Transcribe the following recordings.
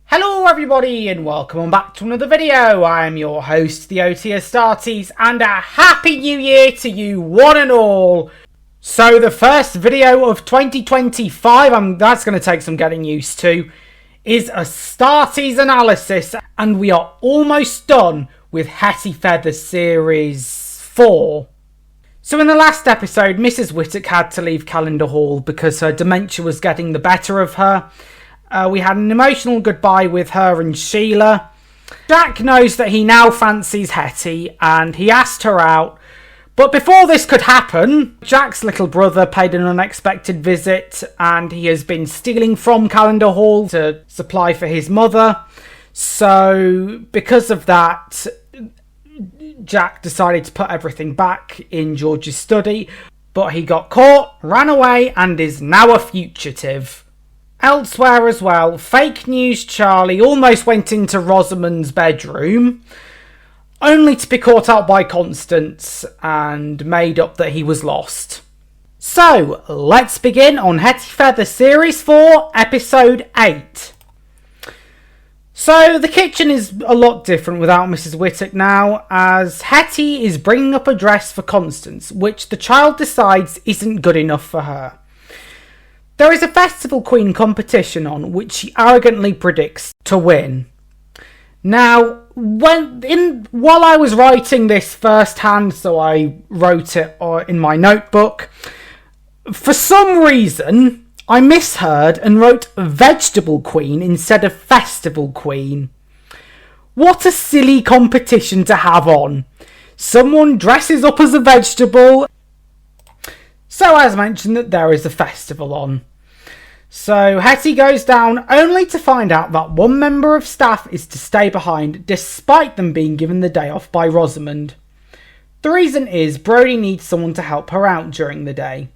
Hello everybody and welcome back to another video. I am your host, the OT Astartes, and a happy new year to you one and all. So the first video of 2025, that's going to take some getting used to, is Astarties Analysis, and we are almost done with Hetty Feather Series 4. So in the last episode, Mrs. Whittack had to leave Calendar Hall because her dementia was getting the better of her. We had an emotional goodbye with her and Sheila. Jack knows that he now fancies Hetty and he asked her out. But before this could happen, Jack's little brother paid an unexpected visit and he has been stealing from Calendar Hall to supply for his mother. So because of that, Jack decided to put everything back in George's study. But he got caught, ran away and is now a fugitive. Elsewhere as well, fake news Charlie almost went into Rosamund's bedroom, only to be caught out by Constance and made up that he was lost. So, let's begin on Hetty Feather Series 4, Episode 8. So, the kitchen is a lot different without Mrs. Whittack now, as Hetty is bringing up a dress for Constance, which the child decides isn't good enough for her. There is a Festival Queen competition on, which she arrogantly predicts to win. Now, while I was writing this firsthand, so I wrote it in my notebook, for some reason, I misheard and wrote Vegetable Queen instead of Festival Queen. What a silly competition to have on. Someone dresses up as a vegetable. So as mentioned, that there is a festival on. So Hetty goes down only to find out that one member of staff is to stay behind despite them being given the day off by Rosamund. The reason is Brodie needs someone to help her out during the day.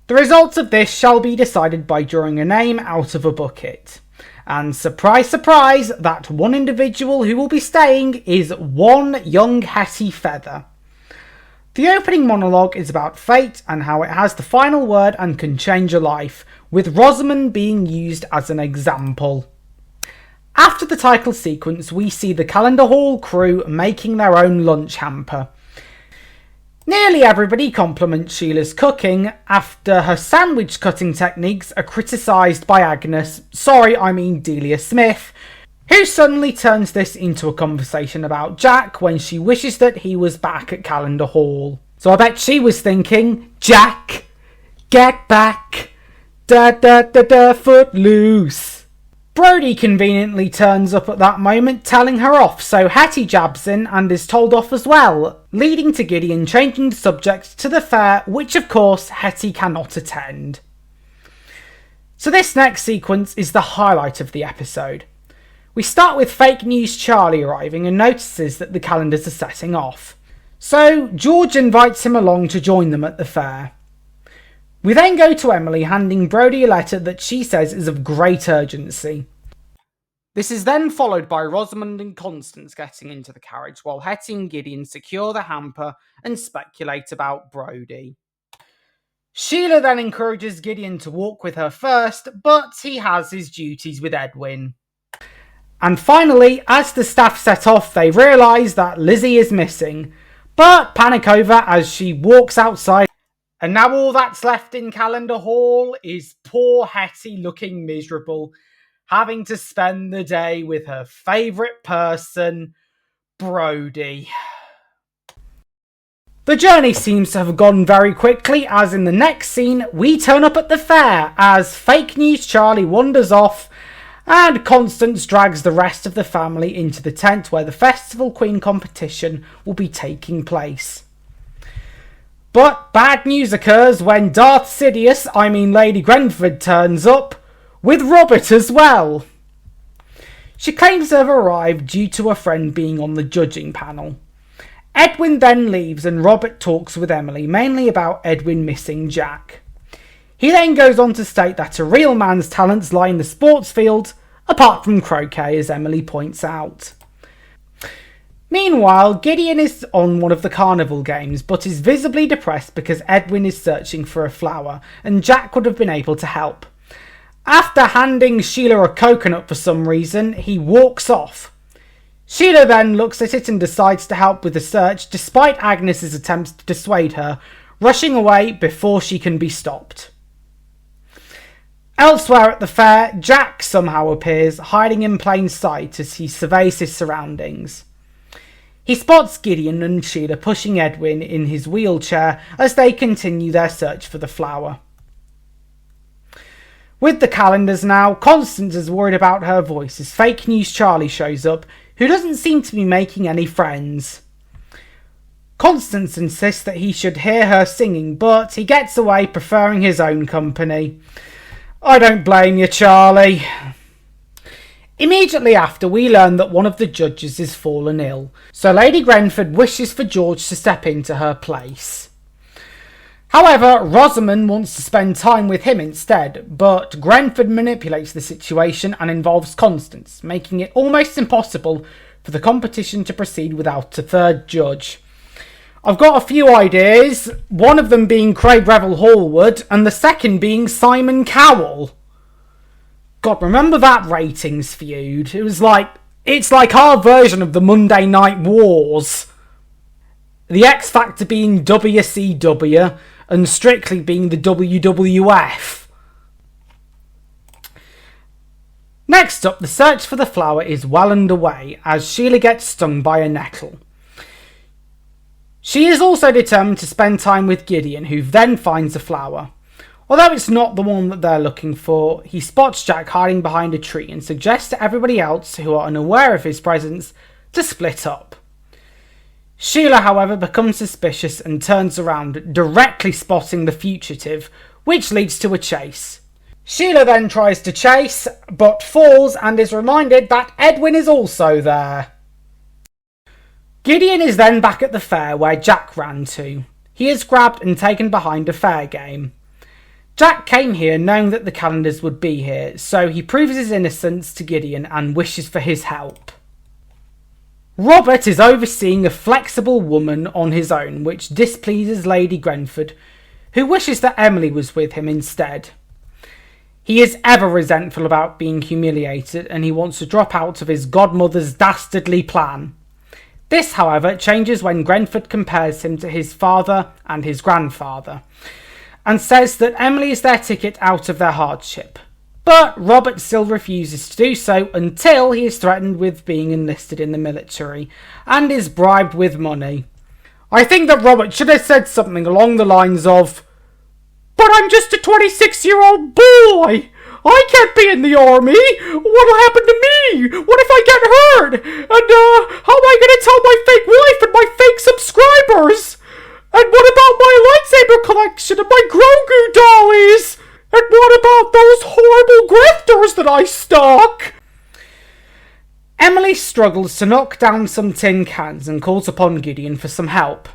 The results of this shall be decided by drawing a name out of a bucket. And surprise surprise, that one individual who will be staying is one young Hetty Feather. The opening monologue is about fate and how it has the final word and can change a life, with Rosamund being used as an example. After the title sequence, we see the Calendar Hall crew making their own lunch hamper. Nearly everybody compliments Sheila's cooking after her sandwich cutting techniques are criticised by Agnes, Delia Smith, who suddenly turns this into a conversation about Jack when she wishes that he was back at Calendar Hall. So I bet she was thinking, Jack, get back, foot loose. Brodie conveniently turns up at that moment, telling her off, so Hetty jabs in and is told off as well, leading to Gideon changing the subject to the fair, which of course Hetty cannot attend. So this next sequence is the highlight of the episode. We start with fake news Charlie arriving and notices that the calendars are setting off. So George invites him along to join them at the fair. We then go to Emily handing Brodie a letter that she says is of great urgency. This is then followed by Rosamund and Constance getting into the carriage while Hetty and Gideon secure the hamper and speculate about Brodie. Sheila then encourages Gideon to walk with her first, but he has his duties with Edwin. And finally, as the staff set off, they realise that Lizzie is missing, but panic over as she walks outside. And now all that's left in Calendar Hall is poor Hetty looking miserable, having to spend the day with her favourite person, Brodie. The journey seems to have gone very quickly, as in the next scene, we turn up at the fair as fake news Charlie wanders off and Constance drags the rest of the family into the tent where the Festival Queen competition will be taking place. But bad news occurs when Lady Grenford turns up, with Robert as well. She claims to have arrived due to a friend being on the judging panel. Edwin then leaves and Robert talks with Emily, mainly about Edwin missing Jack. He then goes on to state that a real man's talents lie in the sports field, apart from croquet, as Emily points out. Meanwhile, Gideon is on one of the carnival games, but is visibly depressed because Edwin is searching for a flower, and Jack would have been able to help. After handing Sheila a coconut for some reason, he walks off. Sheila then looks at it and decides to help with the search despite Agnes's attempts to dissuade her, rushing away before she can be stopped. Elsewhere at the fair, Jack somehow appears, hiding in plain sight as he surveys his surroundings. He spots Gideon and Sheila pushing Edwin in his wheelchair as they continue their search for the flower. With the calendars now, Constance is worried about her voice as fake news Charlie shows up, who doesn't seem to be making any friends. Constance insists that he should hear her singing, but he gets away preferring his own company. I don't blame you, Charlie. Immediately after, we learn that one of the judges is fallen ill, so Lady Grenford wishes for George to step into her place. However, Rosamond wants to spend time with him instead, but Grenford manipulates the situation and involves Constance, making it almost impossible for the competition to proceed without a third judge. I've got a few ideas, one of them being Craig Revel Hallwood, and the second being Simon Cowell. God, remember that ratings feud? It's like our version of the Monday Night Wars. The X Factor being WCW, and Strictly being the WWF. Next up, the search for the flower is well underway as Sheila gets stung by a nettle. She is also determined to spend time with Gideon, who then finds the flower. Although it's not the one that they're looking for, he spots Jack hiding behind a tree and suggests to everybody else who are unaware of his presence to split up. Sheila, however, becomes suspicious and turns around, directly spotting the fugitive, which leads to a chase. Sheila then tries to chase, but falls and is reminded that Edwin is also there. Gideon is then back at the fair where Jack ran to. He is grabbed and taken behind a fair game. Jack came here knowing that the calendars would be here, so he proves his innocence to Gideon and wishes for his help. Robert is overseeing a flexible woman on his own, which displeases Lady Grenford, who wishes that Emily was with him instead. He is ever resentful about being humiliated, and he wants to drop out of his godmother's dastardly plan. This, however, changes when Grenford compares him to his father and his grandfather, and says that Emily is their ticket out of their hardship. But Robert still refuses to do so until he is threatened with being enlisted in the military and is bribed with money. I think that Robert should have said something along the lines of, "But I'm just a 26-year-old boy! I can't be in the army! What'll happen to me? What if I get hurt? And how am I going to tell my fake wife and my fake subscribers? And what about my lightsaber collection and my Grogu dollies? And what about those horrible grifters that I stalk?" Emily struggles to knock down some tin cans and calls upon Gideon for some help.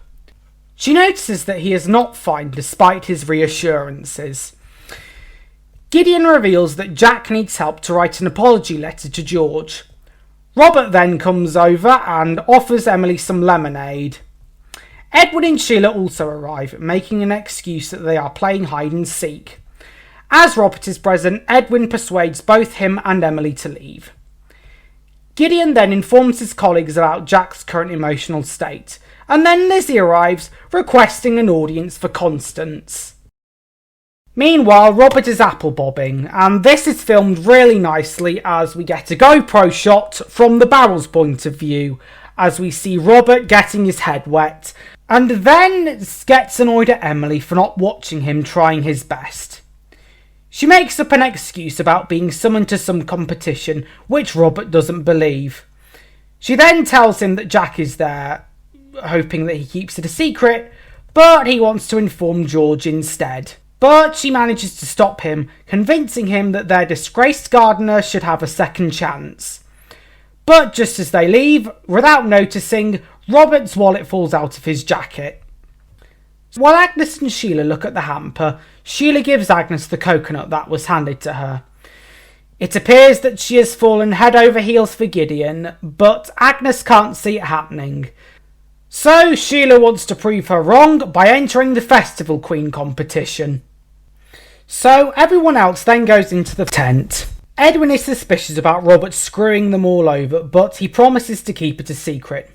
She notices that he is not fine despite his reassurances. Gideon reveals that Jack needs help to write an apology letter to George. Robert then comes over and offers Emily some lemonade. Edwin and Sheila also arrive, making an excuse that they are playing hide and seek. As Robert is present, Edwin persuades both him and Emily to leave. Gideon then informs his colleagues about Jack's current emotional state, and then Lizzie arrives, requesting an audience for Constance. Meanwhile, Robert is apple bobbing, and this is filmed really nicely as we get a GoPro shot from the barrel's point of view, as we see Robert getting his head wet, and then gets annoyed at Emily for not watching him trying his best. She makes up an excuse about being summoned to some competition, which Robert doesn't believe. She then tells him that Jack is there, hoping that he keeps it a secret, but he wants to inform George instead. But she manages to stop him, convincing him that their disgraced gardener should have a second chance. But just as they leave, without noticing, Robert's wallet falls out of his jacket. While Agnes and Sheila look at the hamper, Sheila gives Agnes the coconut that was handed to her. It appears that she has fallen head over heels for Gideon, but Agnes can't see it happening. So Sheila wants to prove her wrong by entering the Festival Queen competition. So everyone else then goes into the tent. Edwin is suspicious about Robert screwing them all over, but he promises to keep it a secret.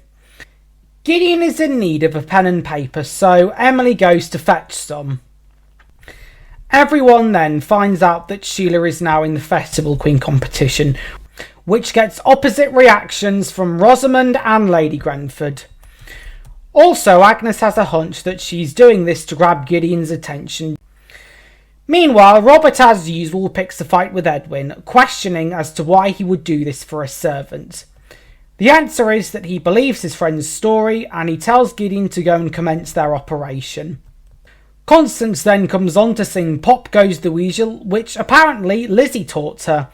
Gideon is in need of a pen and paper, so Emily goes to fetch some. Everyone then finds out that Sheila is now in the Festival Queen competition, which gets opposite reactions from Rosamond and Lady Grenford. Also, Agnes has a hunch that she's doing this to grab Gideon's attention. Meanwhile, Robert, as usual, picks a fight with Edwin, questioning as to why he would do this for a servant. The answer is that he believes his friend's story, and he tells Gideon to go and commence their operation. Constance then comes on to sing Pop Goes the Weasel, which apparently Lizzie taught her,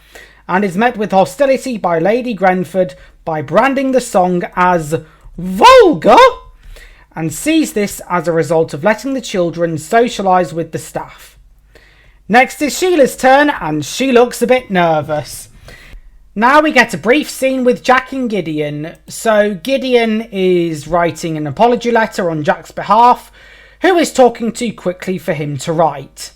and is met with hostility by Lady Grenford by branding the song as vulgar, and sees this as a result of letting the children socialise with the staff. Next is Sheila's turn, and she looks a bit nervous. Now we get a brief scene with Jack and Gideon. So Gideon is writing an apology letter on Jack's behalf, who is talking too quickly for him to write.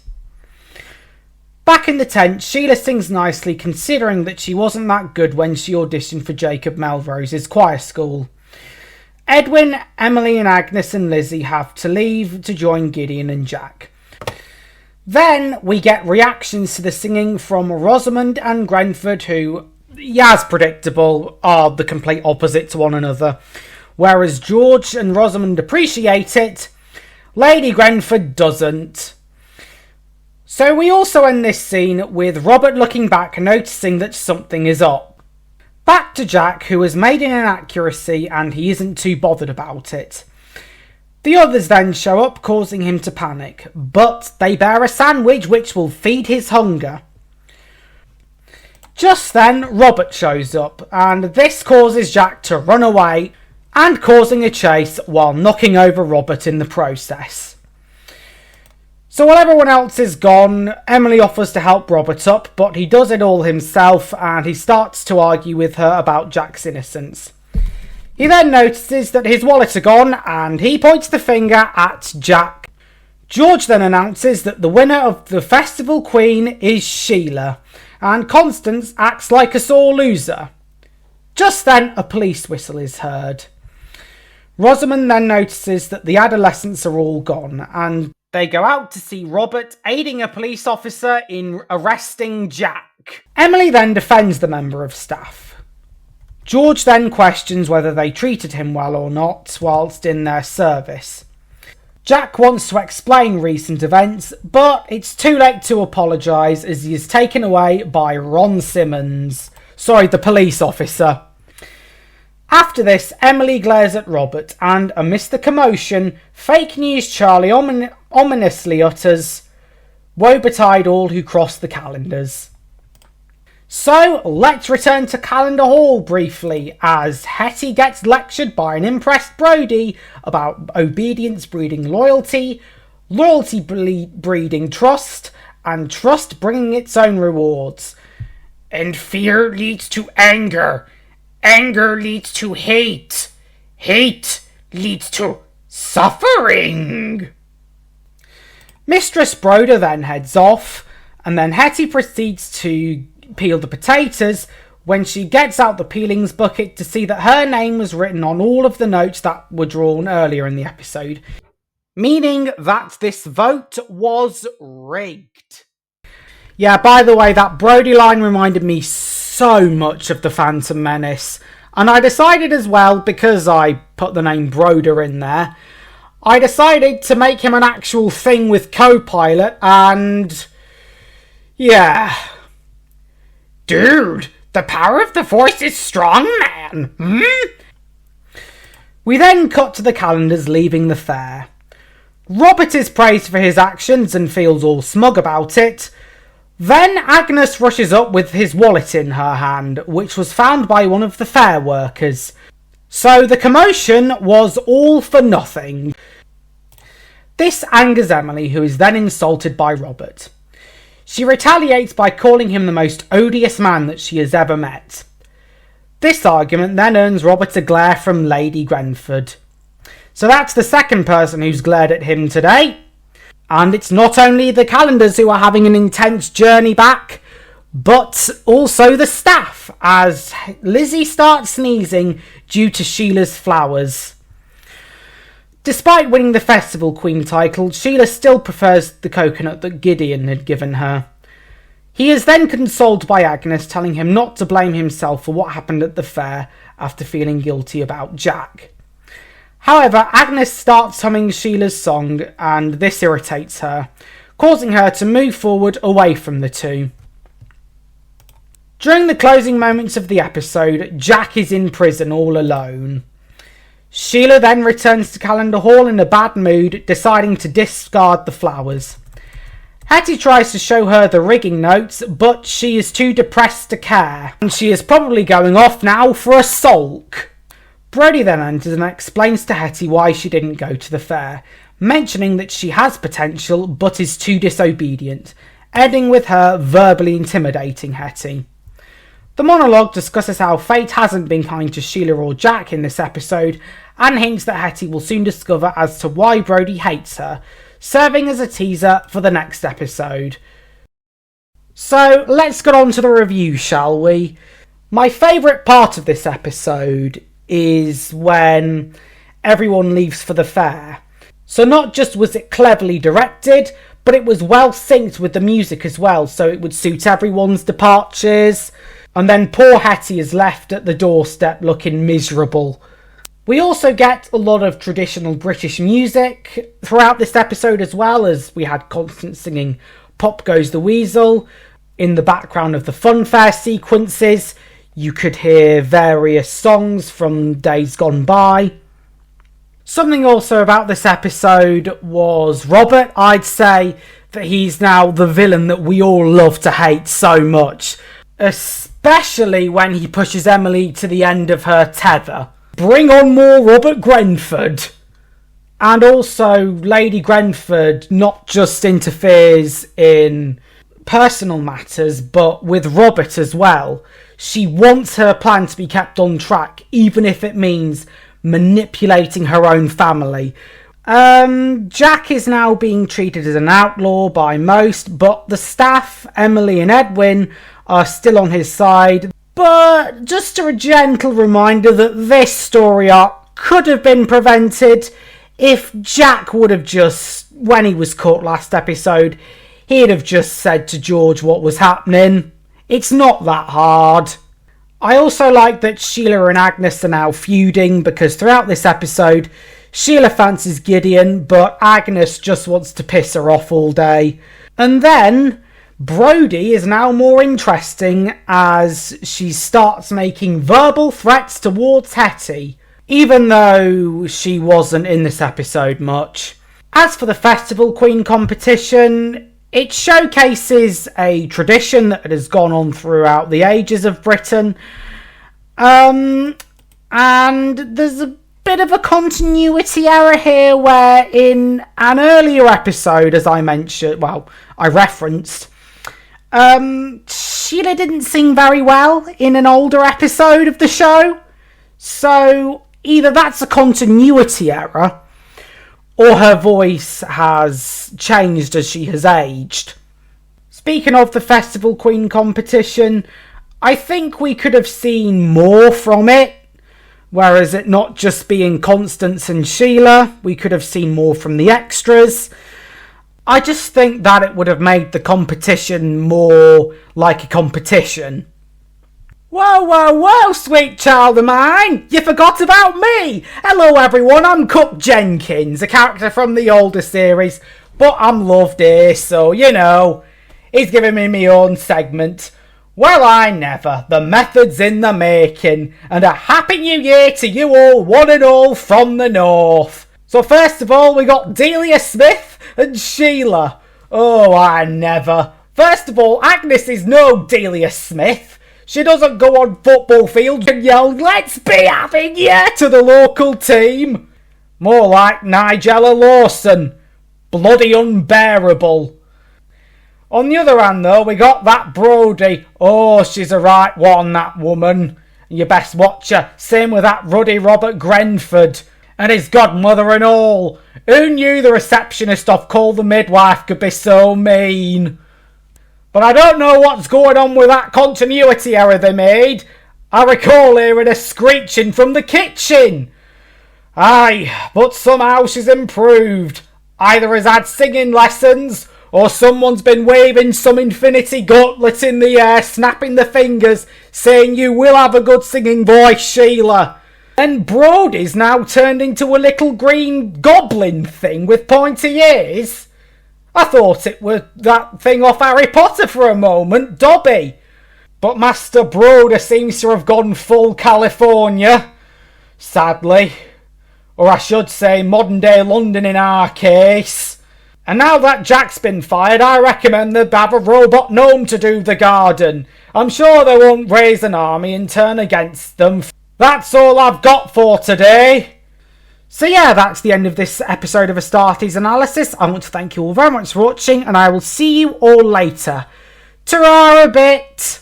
Back in the tent, Sheila sings nicely considering that she wasn't that good when she auditioned for Jacob Melrose's choir school. Edwin, Emily and Agnes and Lizzie have to leave to join Gideon and Jack. Then we get reactions to the singing from Rosamond and Grenford, who, as predictable, are the complete opposite to one another. Whereas George and Rosamond appreciate it, Lady Grenford doesn't. So we also end this scene with Robert looking back and noticing that something is up. Back to Jack, who has made an inaccuracy and he isn't too bothered about it. The others then show up, causing him to panic, but they bear a sandwich which will feed his hunger. Just then, Robert shows up, and this causes Jack to run away, and causing a chase while knocking over Robert in the process. So while everyone else is gone, Emily offers to help Robert up, but he does it all himself, and he starts to argue with her about Jack's innocence. He then notices that his wallets are gone, and he points the finger at Jack. George then announces that the winner of the Festival Queen is Sheila, and Constance acts like a sore loser. Just then, a police whistle is heard. Rosamond then notices that the adolescents are all gone, and they go out to see Robert aiding a police officer in arresting Jack. Emily then defends the member of staff. George then questions whether they treated him well or not whilst in their service. Jack wants to explain recent events, but it's too late to apologise as he is taken away by Ron Simmons. Sorry, the police officer. After this, Emily glares at Robert and, amidst the commotion, Fake News Charlie ominously utters, "Woe betide all who cross the calendars." So, let's return to Calendar Hall briefly, as Hetty gets lectured by an impressed Brody about obedience breeding loyalty, loyalty breeding trust, and trust bringing its own rewards. And fear leads to anger. Anger leads to hate. Hate leads to suffering. Mistress Broder then heads off, and then Hetty proceeds to peel the potatoes when she gets out the peelings bucket to see that her name was written on all of the notes that were drawn earlier in the episode, meaning that this vote was rigged. Yeah, by the way, that Brody line reminded me so much of the Phantom Menace, and I decided as well, because I put the name Broder in there, I decided to make him an actual thing with Copilot, and yeah. Dude, the power of the Force is strong, man. We then cut to the calendars leaving the fair. Robert is praised for his actions and feels all smug about it. Then Agnes rushes up with his wallet in her hand, which was found by one of the fair workers. So the commotion was all for nothing. This angers Emily, who is then insulted by Robert. She retaliates by calling him the most odious man that she has ever met. This argument then earns Robert a glare from Lady Grenford. So that's the second person who's glared at him today. And it's not only the calendars who are having an intense journey back, but also the staff, as Lizzie starts sneezing due to Sheila's flowers. Despite winning the Festival Queen title, Sheila still prefers the coconut that Gideon had given her. He is then consoled by Agnes, telling him not to blame himself for what happened at the fair after feeling guilty about Jack. However, Agnes starts humming Sheila's song, and this irritates her, causing her to move forward away from the two. During the closing moments of the episode, Jack is in prison all alone. Sheila then returns to Calendar Hall in a bad mood, deciding to discard the flowers. Hetty tries to show her the rigging notes, but she is too depressed to care, and she is probably going off now for a sulk. Brody then enters and explains to Hetty why she didn't go to the fair, mentioning that she has potential but is too disobedient, ending with her verbally intimidating Hetty. The monologue discusses how fate hasn't been kind to Sheila or Jack in this episode, and hints that Hetty will soon discover as to why Brody hates her, serving as a teaser for the next episode. So let's get on to the review, shall we? My favourite part of this episode is when everyone leaves for the fair. So not just was it cleverly directed, but it was well synced with the music as well, so it would suit everyone's departures. And then poor Hetty is left at the doorstep looking miserable. We also get a lot of traditional British music throughout this episode, as well as we had Constance singing Pop Goes the Weasel. In the background of the funfair sequences, you could hear various songs from days gone by. Something also about this episode was Robert. I'd say that he's now the villain that we all love to hate so much, especially when he pushes Emily to the end of her tether. Bring on more Robert Grenford. And also Lady Grenford not just interferes in personal matters, but with Robert as well. She wants her plan to be kept on track, even if it means manipulating her own family. Jack is now being treated as an outlaw by most, but the staff, Emily and Edwin, are still on his side. But just a gentle reminder that this story arc could have been prevented if Jack would have just, when he was caught last episode, he'd have just said to George what was happening. It's not that hard. I also like that Sheila and Agnes are now feuding, because throughout this episode, Sheila fancies Gideon, but Agnes just wants to piss her off all day. And then Brody is now more interesting as she starts making verbal threats towards Hetty, even though she wasn't in this episode much. As for the Festival Queen competition, it showcases a tradition that has gone on throughout the ages of Britain, and there's a bit of a continuity error here where in an earlier episode, as I mentioned, I referenced, Sheila didn't sing very well in an older episode of the show, so either that's a continuity error or her voice has changed as she has aged. Speaking of the Festival Queen competition, I think we could have seen more from it, whereas it not just being Constance and Sheila, we could have seen more from the extras. I just think that it would have made the competition more like a competition. Whoa, whoa, whoa, sweet child of mine! You forgot about me! Hello everyone, I'm Cook Jenkins, a character from the older series, but I'm loved here, so you know, he's giving me my own segment. Well, I never. The method's in the making, and a happy new year to you all, one and all from the north. So first of all, we got Delia Smith and Sheila. Oh, I never. First of all, Agnes is no Delia Smith. She doesn't go on football fields and yell, "Let's be having you," to the local team. More like Nigella Lawson. Bloody unbearable. On the other hand, though, we got that Brody. Oh, she's a right one, that woman. You best watch her. Same with that ruddy Robert Grenford. And his godmother and all. Who knew the receptionist off Call the Midwife could be so mean? But I don't know what's going on with that continuity error they made. I recall hearing a screeching from the kitchen. Aye, but somehow she's improved. Either has had singing lessons, or someone's been waving some infinity gauntlet in the air, snapping the fingers, saying you will have a good singing voice, Sheila. And Brody's now turned into a little green goblin thing with pointy ears. I thought it was that thing off Harry Potter for a moment, Dobby. But Master Broder seems to have gone full California, sadly. Or I should say modern day London in our case. And now that Jack's been fired, I recommend they have a robot gnome to do the garden. I'm sure they won't raise an army and turn against them. That's all I've got for today. So yeah, that's the end of this episode of Astarties Analysis. I want to thank you all very much for watching, and I will see you all later. Ta-ra a bit!